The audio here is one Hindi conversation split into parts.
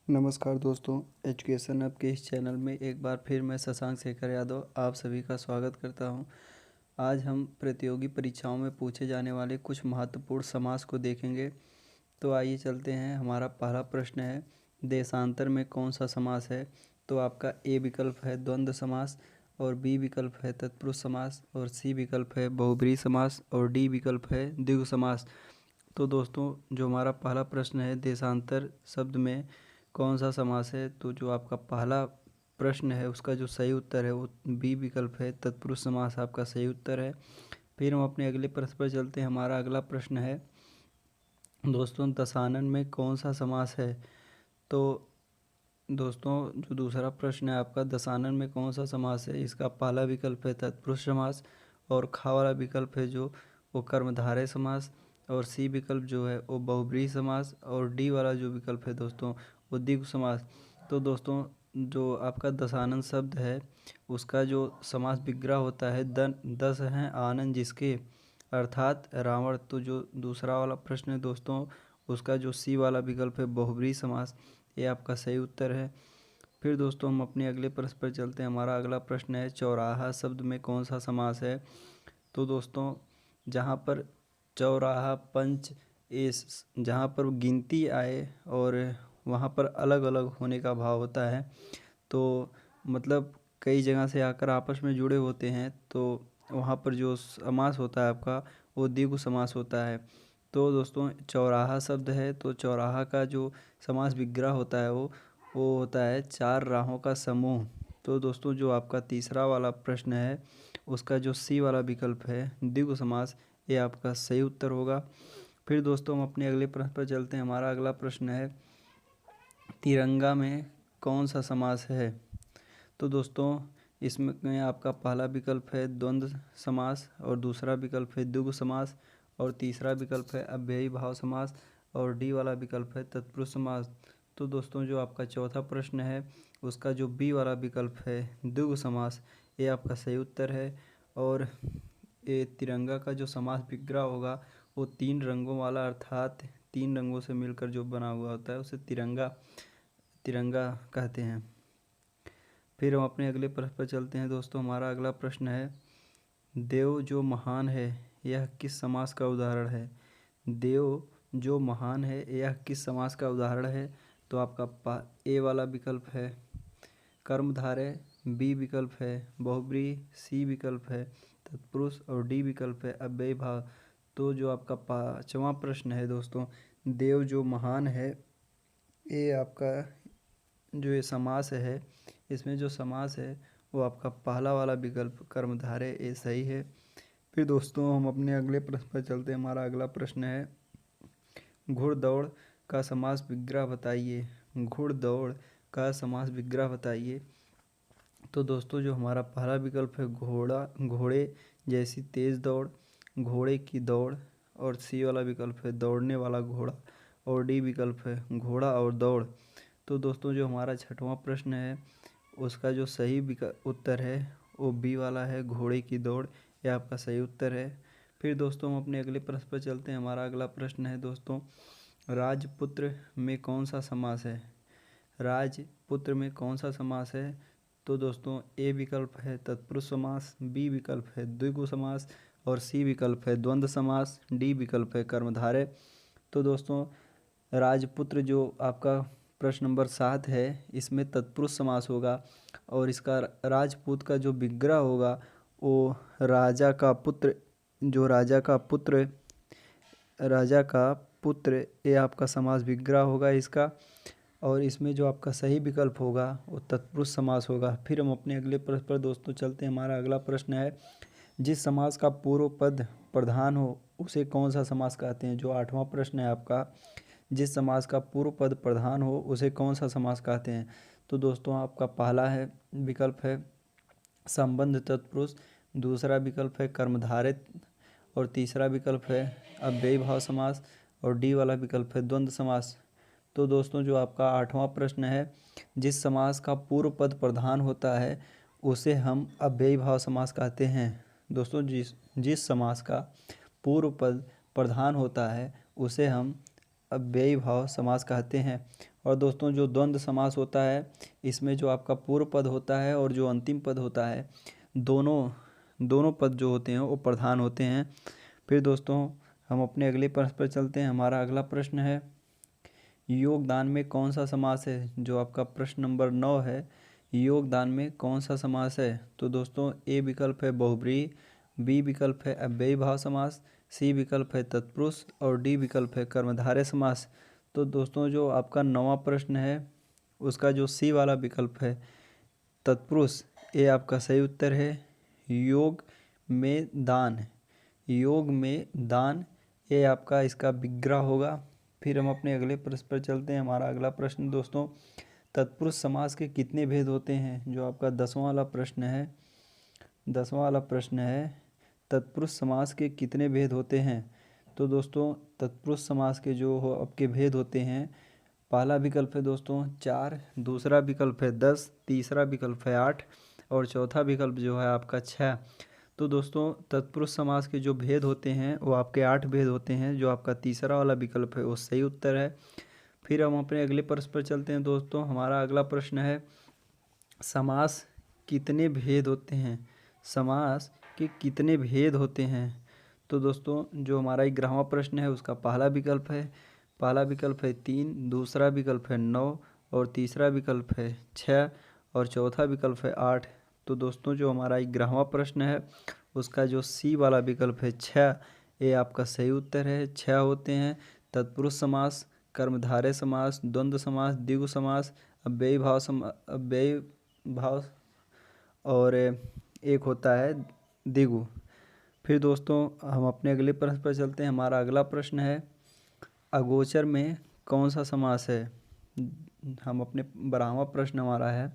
नमस्कार दोस्तों, एजुकेशन हब के इस चैनल में एक बार फिर मैं शशांक शेखर यादव आप सभी का स्वागत करता हूं। आज हम प्रतियोगी परीक्षाओं में पूछे जाने वाले कुछ महत्वपूर्ण समास को देखेंगे। तो आइए चलते हैं। हमारा पहला प्रश्न है, देशांतर में कौन सा समास है? तो आपका ए विकल्प है द्वंद्व समास, और बी विकल्प है तत्पुरुष समास, और सी विकल्प है बहुब्रीहि समास, और डी विकल्प है द्विगु समास। तो दोस्तों, जो हमारा पहला प्रश्न है, देशांतर शब्द में कौन सा समास है, तो जो आपका पहला प्रश्न है उसका जो सही उत्तर है वो बी विकल्प है, तत्पुरुष समास आपका सही उत्तर है। फिर हम अपने अगले प्रश्न पर चलते हैं। हमारा अगला प्रश्न है, दोस्तों, दशानन में कौन सा समास है? तो दोस्तों, जो दूसरा प्रश्न है आपका, दशानन में कौन सा समास है, इसका पहला विकल्प है तत्पुरुष समास, और खा वाला विकल्प है जो वो कर्मधारय समास, और सी विकल्प जो है वो बहुब्रीहि समास, और डी वाला जो विकल्प है दोस्तों वो द्विगु समास। तो दोस्तों, जो आपका दशानन शब्द है उसका जो समास विग्रह होता है, दस हैं आनंद जिसके, अर्थात रावण। तो जो दूसरा वाला प्रश्न है दोस्तों, उसका जो सी वाला विकल्प है बहुब्रीहि समास, ये आपका सही उत्तर है। फिर दोस्तों, हम अपने अगले प्रश्न पर चलते हैं। हमारा अगला प्रश्न है, चौराहा शब्द में कौन सा समास है? तो दोस्तों, जहाँ पर चौराहा पंच जहाँ पर गिनती आए और वहाँ पर अलग अलग होने का भाव होता है, तो मतलब कई जगह से आकर आपस में जुड़े होते हैं, तो वहाँ पर जो समास होता है आपका वो द्विगु समास होता है। तो दोस्तों, चौराहा शब्द है, तो चौराहा का जो समास विग्रह होता है वो होता है चार राहों का समूह। तो दोस्तों, जो आपका तीसरा वाला प्रश्न है उसका जो सी वाला विकल्प है द्विगु समास, ये आपका सही उत्तर होगा। फिर दोस्तों, हम अपने अगले प्रश्न पर चलते हैं। हमारा अगला प्रश्न है, तिरंगा में कौन सा समास है? तो दोस्तों, इसमें आपका पहला विकल्प है द्वंद्व समास, और दूसरा विकल्प है द्विगु समास, और तीसरा विकल्प है अव्ययी भाव समास, और डी वाला विकल्प है तत्पुरुष समास। तो दोस्तों, जो आपका चौथा प्रश्न है उसका जो बी वाला विकल्प है द्विगु समास, ये आपका सही उत्तर है। और ये तिरंगा का जो समास विग्रह होगा वो तीन रंगों वाला, अर्थात तीन रंगों से मिलकर जो बना हुआ होता है उसे तिरंगा कहते हैं। फिर हम अपने अगले प्रश्न पर चलते हैं। दोस्तों, हमारा अगला प्रश्न है, देव जो महान है यह किस समास का उदाहरण है? देव जो महान है यह किस समास का उदाहरण है? तो आपका ए वाला विकल्प है कर्मधारय, बी विकल्प है बहुब्रीहि, सी विकल्प है तत्पुरुष, और डी विकल्प है अव्ययी भाव। तो जो आपका पांचवा प्रश्न है दोस्तों, देव जो महान है, ये आपका जो ये समास है, इसमें जो समास है वो आपका पहला वाला विकल्प कर्मधारय, ये सही है। फिर दोस्तों, हम अपने अगले प्रश्न पर चलते हैं। हमारा अगला प्रश्न है, घुड़दौड़ का समास विग्रह बताइए। घुड़दौड़ का समास विग्रह बताइए। तो दोस्तों, जो हमारा पहला विकल्प है घोड़े जैसी तेज दौड़, घोड़े की दौड़, और सी वाला विकल्प है दौड़ने वाला घोड़ा, और डी विकल्प है घोड़ा और दौड़। तो दोस्तों, जो हमारा छठवां प्रश्न है उसका जो सही उत्तर है वो बी वाला है घोड़े की दौड़, यह आपका सही उत्तर है। फिर दोस्तों, हम अपने अगले प्रश्न पर चलते हैं। हमारा अगला प्रश्न है दोस्तों, राजपुत्र में कौन सा समास है? राजपुत्र में कौन सा समास है? तो दोस्तों, ए विकल्प है तत्पुरुष समास, बी विकल्प है द्विगु समास, और सी विकल्प है द्वंद्व समास, डी विकल्प है कर्मधारय। तो दोस्तों, राजपुत्र जो आपका प्रश्न नंबर 7 है इसमें तत्पुरुष समास होगा, और इसका राजपूत का जो विग्रह होगा वो राजा का पुत्र ये आपका समास विग्रह होगा इसका, और इसमें जो आपका सही विकल्प होगा वो तत्पुरुष समास होगा। फिर हम अपने अगले प्रश्न पर दोस्तों चलते हैं। हमारा अगला प्रश्न है, जिस समास का पूर्व पद प्रधान हो उसे कौन सा समास कहते हैं? जो आठवां प्रश्न है आपका, जिस समास का पूर्व पद प्रधान हो उसे कौन सा समास कहते हैं? तो दोस्तों, आपका पहला विकल्प है संबंध तत्पुरुष, दूसरा विकल्प है कर्मधारय, और तीसरा विकल्प है अव्ययी भाव समास, और डी वाला विकल्प है द्वंद्व समास। तो दोस्तों, जो आपका आठवां प्रश्न है, जिस समास का पूर्व पद प्रधान होता है उसे हम अव्ययी भाव समास कहते हैं। दोस्तों, जिस समास का पूर्व पद प्रधान होता है उसे हम अव्ययी भाव समास कहते हैं। और दोस्तों जो द्वंद्व समास होता है इसमें जो आपका पूर्व पद होता है और जो अंतिम पद होता है दोनों दोनों पद जो होते हैं वो प्रधान होते हैं। फिर दोस्तों हम अपने अगले प्रश्न पर चलते हैं। हमारा अगला प्रश्न है योगदान में कौन सा समास है। जो आपका प्रश्न नंबर 9 है, योगदान में कौन सा समास है। तो दोस्तों ए विकल्प है बहुब्रीहि, बी विकल्प है अव्ययी भाव समास, सी विकल्प है तत्पुरुष और डी विकल्प है कर्मधारय समास। तो दोस्तों जो आपका 9वां प्रश्न है उसका जो सी वाला विकल्प है तत्पुरुष, ये आपका सही उत्तर है। योग में दान, योग में दान, ये आपका इसका विग्रह होगा। फिर हम अपने अगले प्रश्न पर चलते हैं। हमारा अगला प्रश्न दोस्तों तत्पुरुष समास के कितने भेद होते हैं। जो आपका 10वां वाला प्रश्न है, 10वां वाला प्रश्न है तत्पुरुष समास के कितने भेद होते हैं। तो दोस्तों तत्पुरुष समास के जो हो आपके भेद होते हैं, पहला विकल्प है दोस्तों 4, दूसरा विकल्प है 10, तीसरा विकल्प है 8 और चौथा विकल्प जो है आपका 6। तो दोस्तों तत्पुरुष समास के जो भेद होते हैं वो आपके 8 भेद होते हैं। जो आपका तीसरा वाला विकल्प है वो सही उत्तर है। फिर हम अपने अगले प्रश्न पर चलते हैं दोस्तों। हमारा अगला प्रश्न है समास कितने भेद होते हैं, समास के कितने भेद होते हैं। तो दोस्तों जो हमारा 11वां प्रश्न है उसका पहला विकल्प है 3, दूसरा विकल्प है 9 और तीसरा विकल्प है 6 और चौथा विकल्प है 8। तो दोस्तों जो हमारा 11वां प्रश्न है उसका जो सी वाला विकल्प है 6, ये आपका सही उत्तर है। 6 होते हैं तत्पुरुष समास, कर्मधारय समास, द्वंद्व समास, द्विगु समास, अव्ययी भाव और एक होता है द्विगु। फिर दोस्तों हम अपने अगले प्रश्न पर चलते हैं। हमारा अगला प्रश्न है अगोचर में कौन सा समास है। हम अपने 12वां प्रश्न हमारा है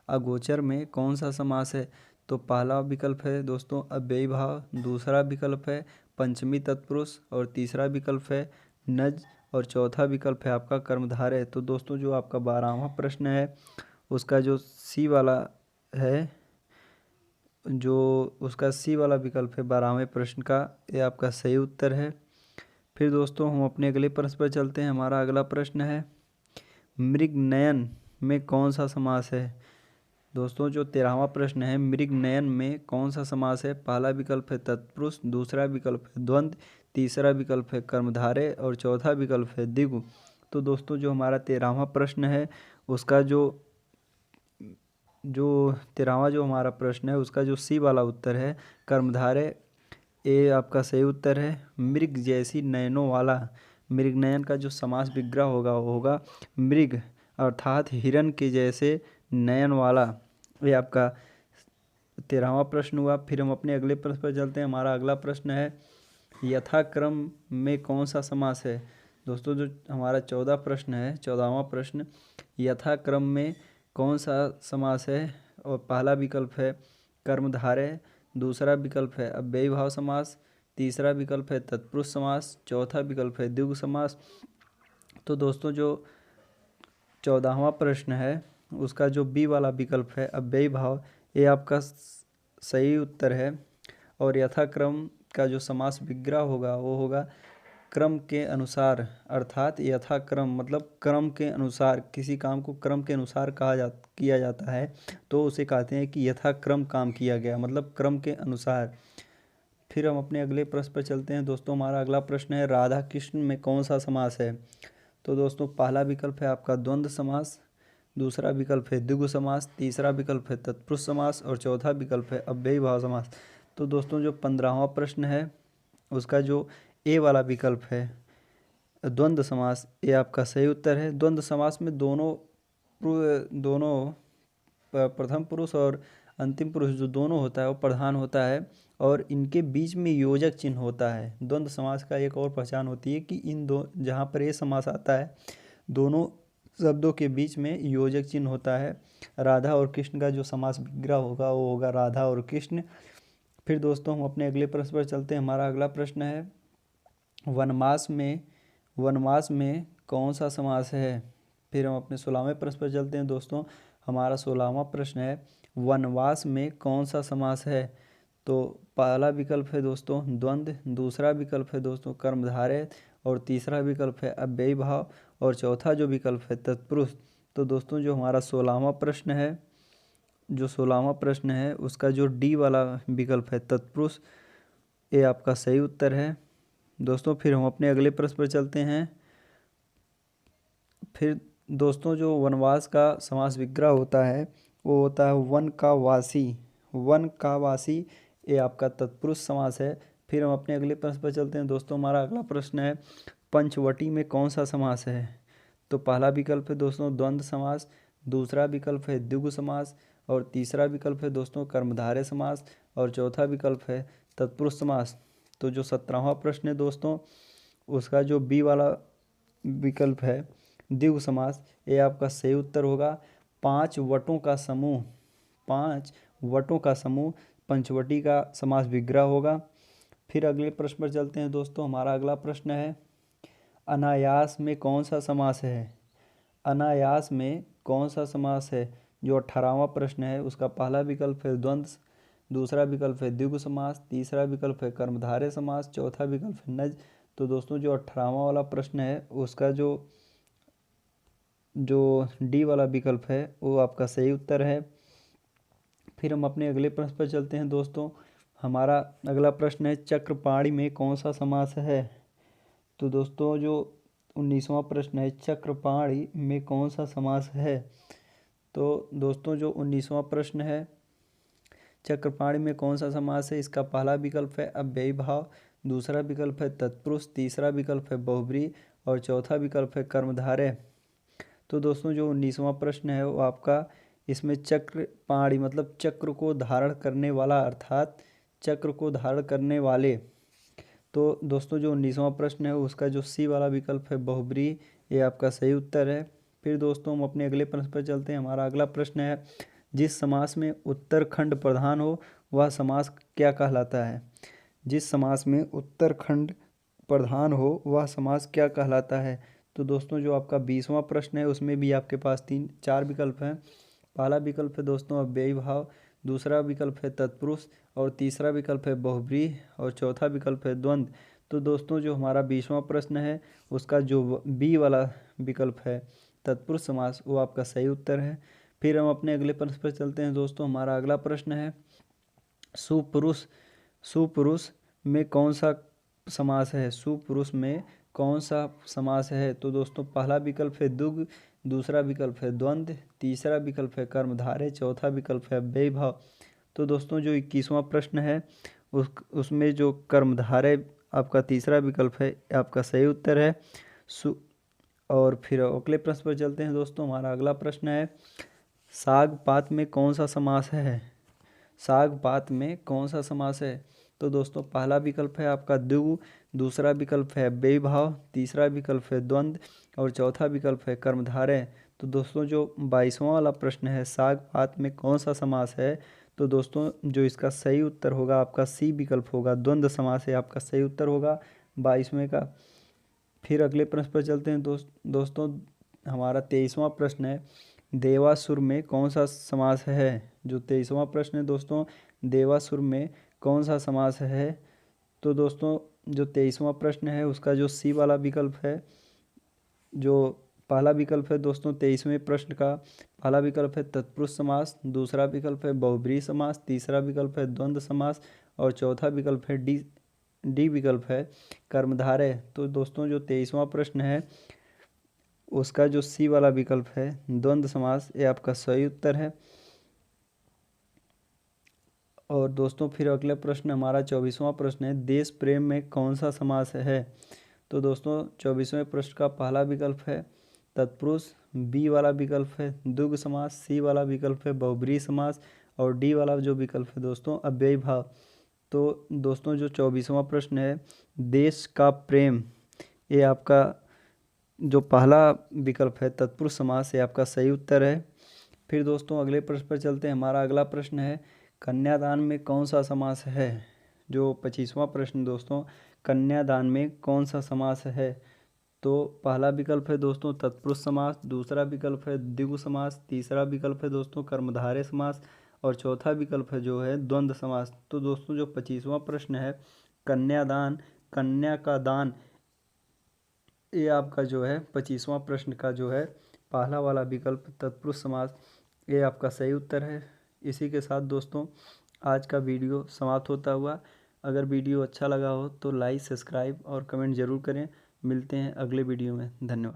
अगोचर में कौन सा समास है। तो पहला विकल्प है दोस्तों अव्ययी भाव, दूसरा विकल्प है पंचमी तत्पुरुष और तीसरा विकल्प है नज और चौथा विकल्प है आपका कर्मधारय। तो दोस्तों जो आपका 12वां प्रश्न है उसका जो सी वाला है, जो उसका सी वाला विकल्प है 12वें प्रश्न का, ये आपका सही उत्तर है। फिर दोस्तों हम अपने अगले प्रश्न पर चलते हैं। हमारा अगला प्रश्न है मृगनयन में कौन सा समास है। दोस्तों जो 13वां प्रश्न है मृगनयन में कौन सा समास है। पहला विकल्प है तत्पुरुष, दूसरा विकल्प है द्वंद्व, तीसरा विकल्प है कर्मधारय और चौथा विकल्प है द्विगु। तो दोस्तों जो हमारा 13वां प्रश्न है उसका जो 13वां जो हमारा प्रश्न है उसका जो सी वाला उत्तर है कर्मधारय, ये आपका सही उत्तर है। मृग जैसी नयनों वाला, मृगनयन का जो समास विग्रह होगा वो होगा मृग अर्थात हिरण के जैसे नयन वाला। ये आपका 13वां प्रश्न हुआ। फिर हम अपने अगले प्रश्न पर चलते हैं। हमारा अगला प्रश्न है यथाक्रम में कौन सा समास है। दोस्तों जो हमारा 14 प्रश्न है, 14वां प्रश्न यथाक्रम में कौन सा समास है। और पहला विकल्प है कर्मधारय, दूसरा विकल्प है अव्ययी भाव समास, तीसरा विकल्प है तत्पुरुष समास, चौथा विकल्प है द्विगु समास। तो दोस्तों जो 14वां प्रश्न है उसका जो बी वाला विकल्प है अव्ययी भाव, ये आपका सही उत्तर है। और यथाक्रम का जो समास विग्रह होगा वो होगा क्रम के अनुसार, अर्थात यथाक्रम मतलब क्रम के अनुसार, किसी काम को क्रम के अनुसार किया जाता है तो उसे कहते हैं कि यथाक्रम काम किया गया, मतलब क्रम के अनुसार। फिर हम अपने अगले प्रश्न पर चलते हैं दोस्तों। हमारा अगला प्रश्न है राधा कृष्ण में कौन सा समास है। तो दोस्तों पहला विकल्प है आपका द्वंद्व समास, दूसरा विकल्प है द्विगु समास, तीसरा विकल्प है तत्पुरुष समास और चौथा विकल्प है अव्ययी भाव समास। तो दोस्तों जो 15वां प्रश्न है उसका जो ए वाला विकल्प है द्वंद्व समास, ये आपका सही उत्तर है। द्वंद्व समास में दोनों प्रथम पुरुष और अंतिम पुरुष जो दोनों होता है वो प्रधान होता है और इनके बीच में योजक चिन्ह होता है। द्वंद्व समास का एक और पहचान होती है कि इन दो जहाँ पर ये समास आता है दोनों शब्दों के बीच में योजक चिन्ह होता है। राधा और कृष्ण का जो समास विग्रह होगा वो होगा राधा और कृष्ण। फिर दोस्तों हम अपने अगले प्रश्न पर चलते हैं। हमारा अगला प्रश्न है वनवास में कौन सा समास है। फिर हम अपने 16वें प्रश्न पर चलते हैं दोस्तों। हमारा 16वां प्रश्न है वनवास में कौन सा समास है। तो पहला विकल्प है दोस्तों द्वंद्व, दूसरा विकल्प है दोस्तों कर्मधारय और तीसरा विकल्प है अव्ययी भाव और चौथा जो विकल्प है तत्पुरुष। तो दोस्तों जो हमारा 16वां प्रश्न है, जो 16वां प्रश्न है उसका जो डी वाला विकल्प है तत्पुरुष, ये आपका सही उत्तर है। दोस्तों फिर हम अपने अगले प्रश्न पर चलते हैं। फिर दोस्तों जो वनवास का समास विग्रह होता है वो होता है वन का वासी। वन का वासी ये आपका तत्पुरुष समास है। फिर हम अपने अगले प्रश्न पर चलते हैं। दोस्तों हमारा अगला प्रश्न है पंचवटी में कौन सा समास है। तो पहला विकल्प है दोस्तों द्वंद्व समास, दूसरा विकल्प है द्विगु समास, और तीसरा विकल्प है दोस्तों कर्मधारय समास, और चौथा विकल्प है तत्पुरुष समास। तो जो 17वां प्रश्न है दोस्तों उसका जो बी वाला विकल्प है द्विगु समास, ये आपका सही उत्तर होगा। 5 वटों का समूह, 5 वटों का समूह पंचवटी का समास विग्रह होगा। फिर अगले प्रश्न पर चलते हैं दोस्तों। हमारा अगला प्रश्न है अनायास में कौन सा समास है। अनायास में कौन सा समास है। जो 18वां प्रश्न है उसका पहला विकल्प है द्वंद्व, दूसरा विकल्प है द्विगु समास, तीसरा विकल्प है कर्मधारय समास, चौथा विकल्प है नज। तो दोस्तों जो 18वां वाला प्रश्न है उसका जो डी वाला विकल्प है वो आपका सही उत्तर है। फिर हम अपने अगले प्रश्न पर चलते हैं दोस्तों। हमारा अगला प्रश्न है चक्रपाणी में कौन सा समास है। तो दोस्तों जो 19वां प्रश्न है चक्रपाणी में कौन सा समास है। तो दोस्तों जो 19वां प्रश्न है चक्रपाणी में कौन सा समास है, इसका पहला विकल्प है अव्ययी भाव, दूसरा विकल्प है तत्पुरुष, तीसरा विकल्प है बहुब्रीहि और चौथा विकल्प है कर्मधारय। तो दोस्तों जो 19वां प्रश्न है वो आपका इसमें चक्रपाणी मतलब चक्र को धारण करने वाला, अर्थात चक्र को धारण करने वाले। तो दोस्तों जो 19वां प्रश्न है उसका जो सी वाला विकल्प है बहुब्रीहि, ये आपका सही उत्तर है। फिर दोस्तों हम अपने अगले प्रश्न पर चलते हैं। हमारा अगला प्रश्न है जिस समास में उत्तरखंड प्रधान हो वह समास क्या कहलाता है। जिस समास में उत्तरखंड प्रधान हो वह समास क्या कहलाता है। तो दोस्तों जो आपका 20वां प्रश्न है उसमें भी आपके पास 4 विकल्प हैं। पहला विकल्प है दोस्तों अव्ययी भाव, दूसरा विकल्प है तत्पुरुष, और तीसरा विकल्प है बहुब्रीहि, और चौथा विकल्प है द्वंद्व। तो दोस्तों जो हमारा 20वां प्रश्न है उसका जो बी वाला विकल्प है तत्पुरुष समास, वो आपका सही उत्तर है। फिर हम अपने अगले प्रश्न पर चलते हैं दोस्तों। हमारा अगला प्रश्न है सुपुरुष, सुपुरुष में कौन सा समास है। सुपुरुष में कौन सा समास है। तो दोस्तों पहला विकल्प है द्विगु, दूसरा विकल्प है द्वंद्व, तीसरा विकल्प है कर्मधारय, चौथा विकल्प है अव्ययी भाव। तो दोस्तों जो 21वां प्रश्न है उसमें जो कर्मधारय आपका तीसरा विकल्प है आपका सही उत्तर है। और फिर अगले प्रश्न पर चलते हैं दोस्तों। हमारा अगला प्रश्न है साग पात में कौन सा समास है। साग पात में कौन सा समास है। तो दोस्तों पहला विकल्प है आपका द्विगु, दूसरा विकल्प है अव्ययी भाव, तीसरा विकल्प है द्वंद्व और चौथा विकल्प है कर्मधारय। तो दोस्तों जो 22वां वाला प्रश्न है साग पात में कौन सा समास है। तो दोस्तों जो इसका सही उत्तर होगा आपका सी विकल्प होगा, द्वंद्व समास है आपका सही उत्तर होगा 22वें का। फिर अगले प्रश्न पर चलते हैं दोस्तों हमारा 23वां प्रश्न है देवासुर में कौन सा समास है। जो 23वां प्रश्न है दोस्तों देवासुर में कौन सा समास है। तो दोस्तों जो 23वां प्रश्न है उसका जो सी वाला विकल्प है, जो पहला विकल्प है दोस्तों 23वें प्रश्न का पहला विकल्प है तत्पुरुष समास, दूसरा विकल्प है बहुब्रीहि समास, तीसरा विकल्प है द्वंद्व समास और चौथा विकल्प है डी विकल्प है कर्मधारय। तो दोस्तों जो 23वां प्रश्न है उसका जो सी वाला विकल्प है द्वंद्व समास, ये आपका सही उत्तर है। और दोस्तों फिर अगला प्रश्न हमारा 24वां प्रश्न है देश प्रेम में कौन सा समास है। तो दोस्तों 24वें प्रश्न का पहला विकल्प है तत्पुरुष, बी वाला विकल्प है द्विगु समास, सी वाला विकल्प है बहुब्रीहि समास और डी वाला जो विकल्प है दोस्तों अव्ययी भाव। तो दोस्तों जो 24वां प्रश्न है देश का प्रेम, ये आपका जो पहला विकल्प है तत्पुरुष समास, ये आपका सही उत्तर है। फिर दोस्तों अगले प्रश्न पर चलते हैं। हमारा अगला प्रश्न है कन्यादान में कौन सा समास है। जो 25वां प्रश्न दोस्तों कन्यादान में कौन सा समास है। तो पहला विकल्प है दोस्तों तत्पुरुष समास, दूसरा विकल्प है द्विगु समास, तीसरा विकल्प है दोस्तों कर्मधारय समास और चौथा विकल्प है जो है द्वंद्व समास। तो दोस्तों जो 25वां प्रश्न है कन्यादान, कन्या का दान, ये आपका जो है 25वां प्रश्न का जो है पहला वाला विकल्प तत्पुरुष समास, ये आपका सही उत्तर है। इसी के साथ दोस्तों आज का वीडियो समाप्त होता हुआ। अगर वीडियो अच्छा लगा हो तो लाइक, सब्सक्राइब और कमेंट ज़रूर करें। मिलते हैं अगले वीडियो में। धन्यवाद।